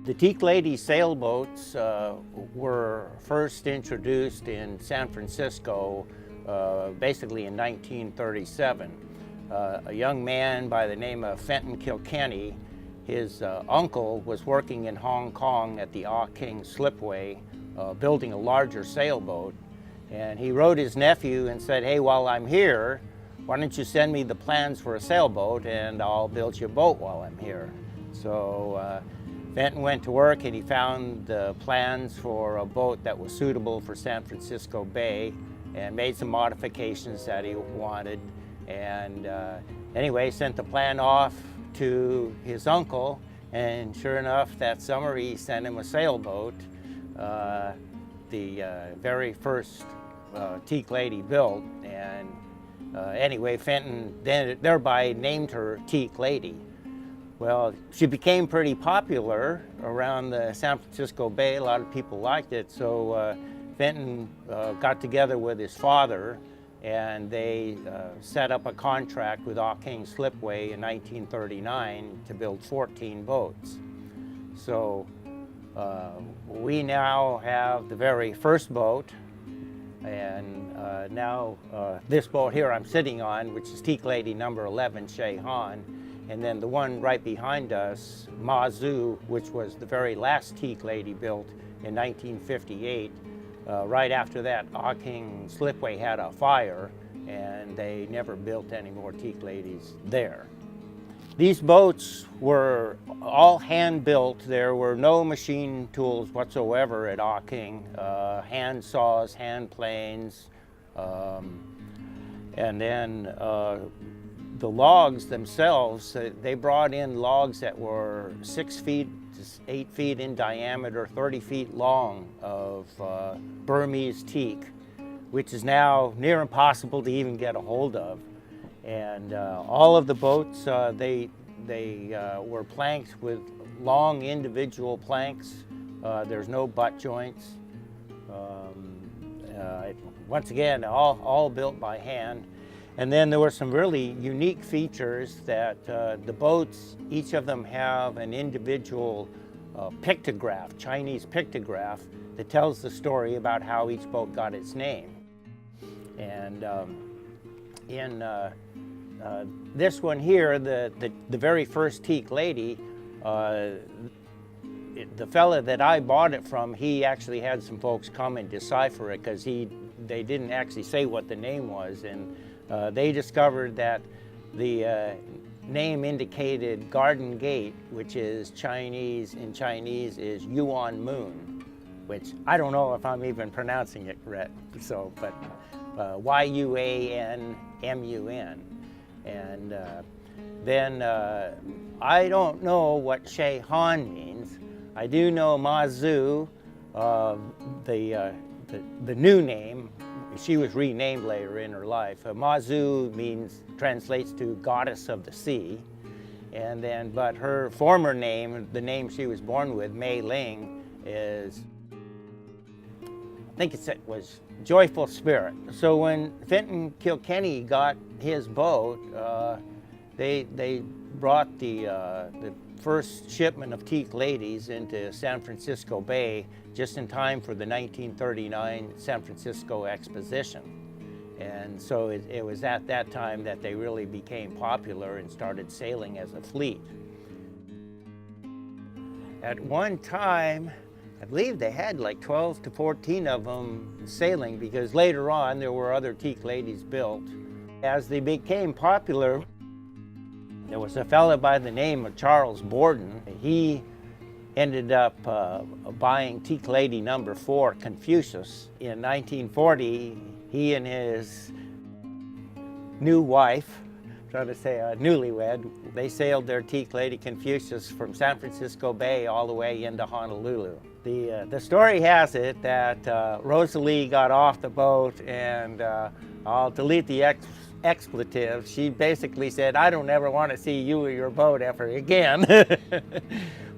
The Teak Lady sailboats were first introduced in San Francisco basically in 1937. A young man by the name of Fenton Kilkenny, his uncle was working in Hong Kong at the Ah King Slipway building a larger sailboat, and he wrote his nephew and said, "Hey, while I'm here, why don't you send me the plans for a sailboat and I'll build you a boat while I'm here." So Fenton went to work and he found the plans for a boat that was suitable for San Francisco Bay and made some modifications that he wanted. And anyway, sent the plan off to his uncle, and sure enough, that summer he sent him a sailboat, the very first Teak Lady built. And anyway, Fenton then thereby named her Teak Lady. Well, she became pretty popular around the San Francisco Bay. A lot of people liked it, so Fenton got together with his father, and they set up a contract with Ah King Slipway in 1939 to build 14 boats. So we now have the very first boat, and now this boat here I'm sitting on, which is Teak Lady number 11, Shay Han. And then the one right behind us, Ma Zhu, which was the very last Teak Lady built in 1958. Right after that, Ah King Slipway had a fire, and they never built any more Teak Ladies there. These boats were all hand-built. There were no machine tools whatsoever at Ah King. Hand saws, hand planes, and then the logs themselves, they brought in logs that were 6 feet to 8 feet in diameter, 30 feet long of Burmese teak, which is now near impossible to even get a hold of. And all of the boats, they were planked with long individual planks. There's no butt joints. Once again, all built by hand. And then there were some really unique features that the boats, each of them have an individual pictograph, Chinese pictograph, that tells the story about how each boat got its name. And in this one here, the very first Teak Lady, the fella that I bought it from, he actually had some folks come and decipher it because they didn't actually say what the name was. And they discovered that the name indicated Garden Gate, which is in Chinese is Yuan Moon, which I don't know if I'm even pronouncing it correct. So, but Y-U-A-N-M-U-N. And then I don't know what Shay Han means. I do know Ma Zhu, the new name. She was renamed later in her life. Ma Zhu translates to goddess of the sea. And then, but her former name, the name she was born with, Mei Ling, I think it was joyful spirit. So when Fenton Kilkenny got his boat, they brought the first shipment of Teak Ladies into San Francisco Bay just in time for the 1939 San Francisco Exposition. And so it was at that time that they really became popular and started sailing as a fleet. At one time, I believe they had like 12 to 14 of them sailing, because later on there were other Teak Ladies built. As they became popular, there was a fellow by the name of Charles Borden. He ended up buying Teak Lady number 4, Confucius. In 1940, he and his new wife, trying to say newlywed, they sailed their Teak Lady Confucius from San Francisco Bay all the way into Honolulu. The story has it that Rosalie got off the boat, and I'll delete the expletive. She basically said, "I don't ever want to see you or your boat ever again."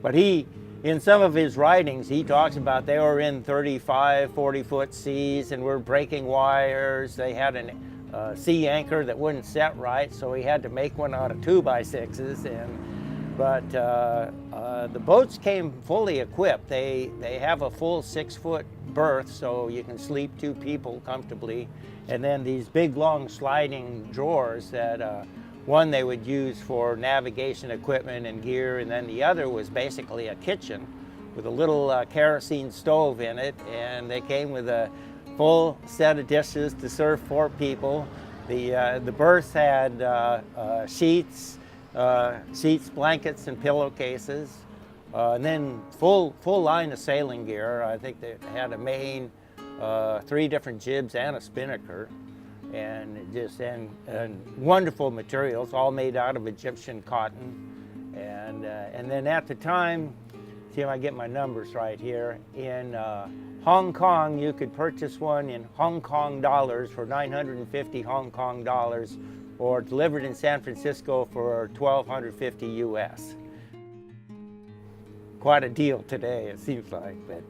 But in some of his writings, he talks about they were in 35, 40-foot seas and were breaking wires. They had a sea anchor that wouldn't set right, so he had to make one out of 2x6s. And But the boats came fully equipped. They have a full 6-foot berth, so you can sleep 2 people comfortably. And then these big, long sliding drawers that one they would use for navigation equipment and gear, and then the other was basically a kitchen with a little kerosene stove in it, and they came with a full set of dishes to serve 4 people. The berths had sheets, blankets, and pillowcases, and then full line of sailing gear. I think they had a main, 3 different jibs, and a spinnaker, and wonderful materials, all made out of Egyptian cotton. And then at the time, see if I get my numbers right here, in Hong Kong, you could purchase one in Hong Kong dollars for 950 Hong Kong dollars, or delivered in San Francisco for 1,250 US. Quite a deal today, it seems like. But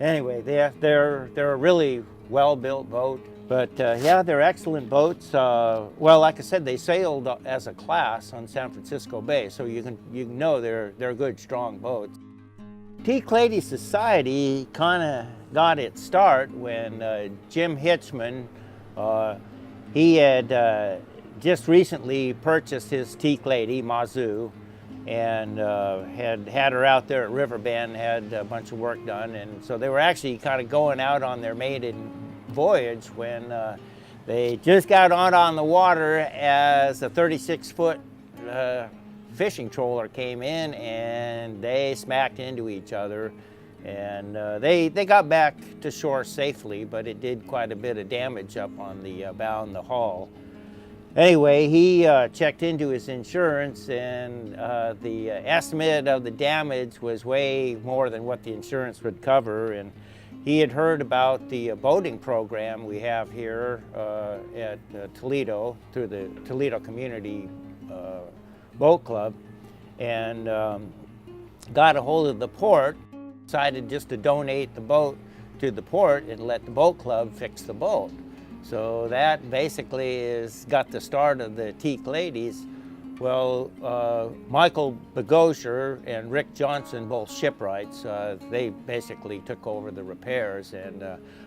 anyway, they're a really well-built boat. But yeah, they're excellent boats. Well, like I said, they sailed as a class on San Francisco Bay, so you know they're good, strong boats. Teak Lady Society kind of got its start when Jim Hitchman, he had just recently purchased his Teak Lady, Mazoo, and had her out there at Riverbend, had a bunch of work done, and so they were actually kind of going out on their maiden voyage when they just got on the water as a 36-foot fishing trawler came in, and they smacked into each other, and they got back to shore safely, but it did quite a bit of damage up on the bow and the hull. Anyway, he checked into his insurance, and the estimate of the damage was way more than what the insurance would cover, and he had heard about the boating program we have here at Toledo through the Toledo Community Boat Club, and got a hold of the port, decided just to donate the boat to the port and let the boat club fix the boat. So that basically got the start of the Teak Ladies. Well, Michael Begosier and Rick Johnson, both shipwrights, they basically took over the repairs, and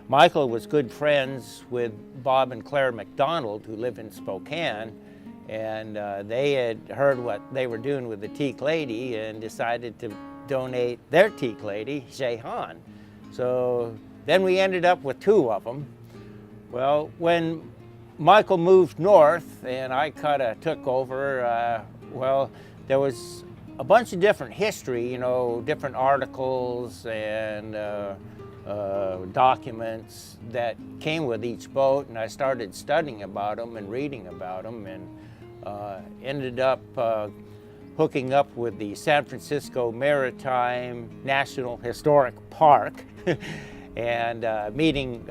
Michael was good friends with Bob and Claire McDonald, who live in Spokane, and they had heard what they were doing with the Teak Lady and decided to donate their Teak Lady, Jehan. So then we ended up with 2 of them. Well, when Michael moved north and I kind of took over, well, there was a bunch of different history, you know, different articles and documents that came with each boat, and I started studying about them and reading about them, and ended up hooking up with the San Francisco Maritime National Historic Park and meeting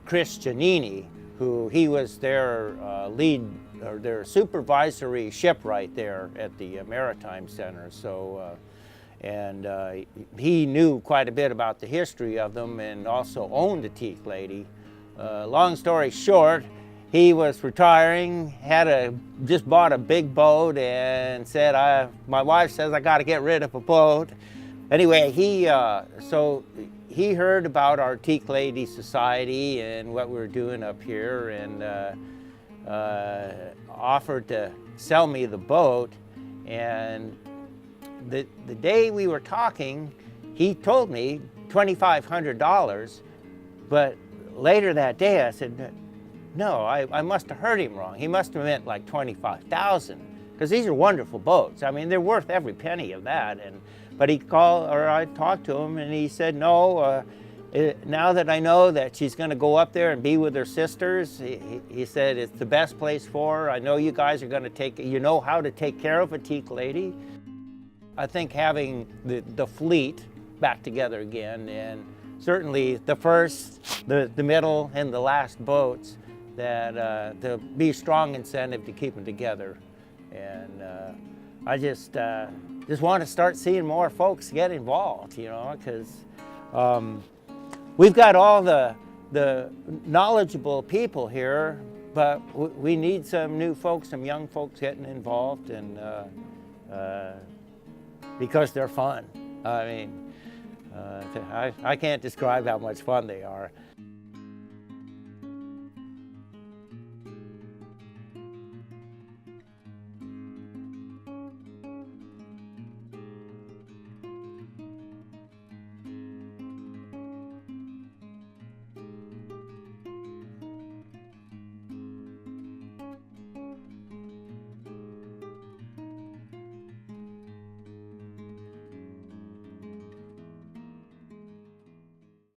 Chris Giannini, who he was their lead, or their supervisory shipwright there at the Maritime Center. So, he knew quite a bit about the history of them and also owned the Teak Lady. Long story short, he was retiring, just bought a big boat, and said, my wife says I got to get rid of a boat. Anyway, so he heard about our Teak Lady Society and what we were doing up here, and offered to sell me the boat. And the day we were talking, he told me $2,500, but later that day I said, no, I must have heard him wrong. He must have meant like $25,000, because these are wonderful boats. I mean, they're worth every penny of that. But he called, or I talked to him, and he said, no, now that I know that she's going to go up there and be with her sisters, he said, it's the best place for her. I know you guys are going to you know how to take care of a Teak Lady. I think having the fleet back together again, and certainly the first, the middle, and the last boats, that to be strong incentive to keep them together. And I just want to start seeing more folks get involved, you know, because we've got all the knowledgeable people here, but we need some new folks, some young folks getting involved, and because they're fun. I mean, I can't describe how much fun they are.